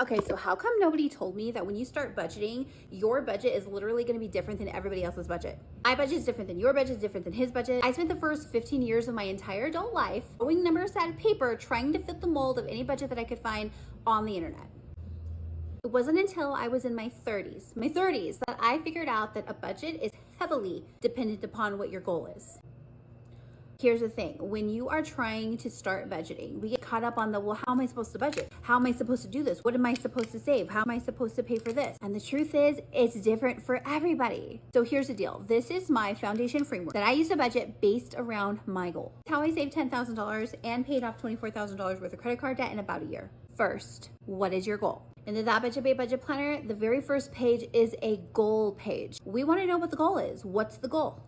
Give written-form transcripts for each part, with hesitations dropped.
Okay, so how come nobody told me that when you start budgeting, your budget is literally going to be different than everybody else's budget? My budget is different than your budget, is different than his budget. I spent the first 15 years of my entire adult life throwing numbers at paper, trying to fit the mold of any budget that I could find on the internet. It wasn't until I was in my 30s, that I figured out that a budget is heavily dependent upon what your goal is. Here's the thing, when you are trying to start budgeting, we get caught up on well, how am I supposed to budget? How am I supposed to do this? What am I supposed to save? How am I supposed to pay for this? And the truth is, it's different for everybody. So here's the deal. This is my foundation framework that I use to budget based around my goal. It's how I saved $10,000 and paid off $24,000 worth of credit card debt in about a year. First, what is your goal? In the That Budget Babe Budget Planner, the very first page is a goal page. We want to know what the goal is. What's the goal?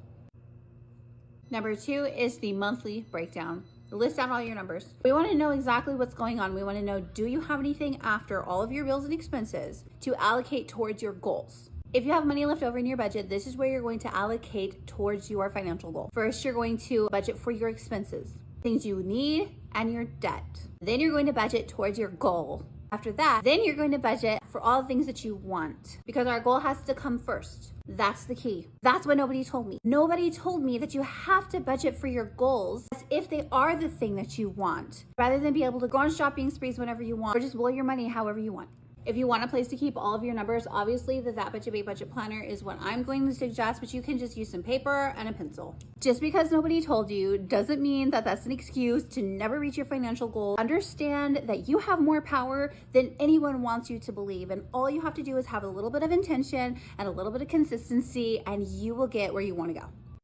Number 2 is the monthly breakdown. List out all your numbers. We want to know exactly what's going on. We want to know, do you have anything after all of your bills and expenses to allocate towards your goals? If you have money left over in your budget, this is where you're going to allocate towards your financial goal. First, you're going to budget for your expenses, things you need, and your debt. Then you're going to budget towards your goal. After that, then you're going to budget for all the things that you want, because our goal has to come first. That's the key. That's what nobody told me. Nobody told me that you have to budget for your goals as if they are the thing that you want, rather than be able to go on shopping sprees whenever you want or just blow your money however you want. If you want a place to keep all of your numbers, obviously the That Budget Babe Budget Planner is what I'm going to suggest, but you can just use some paper and a pencil. Just because nobody told you doesn't mean that that's an excuse to never reach your financial goal. Understand that you have more power than anyone wants you to believe, and all you have to do is have a little bit of intention and a little bit of consistency, and you will get where you want to go.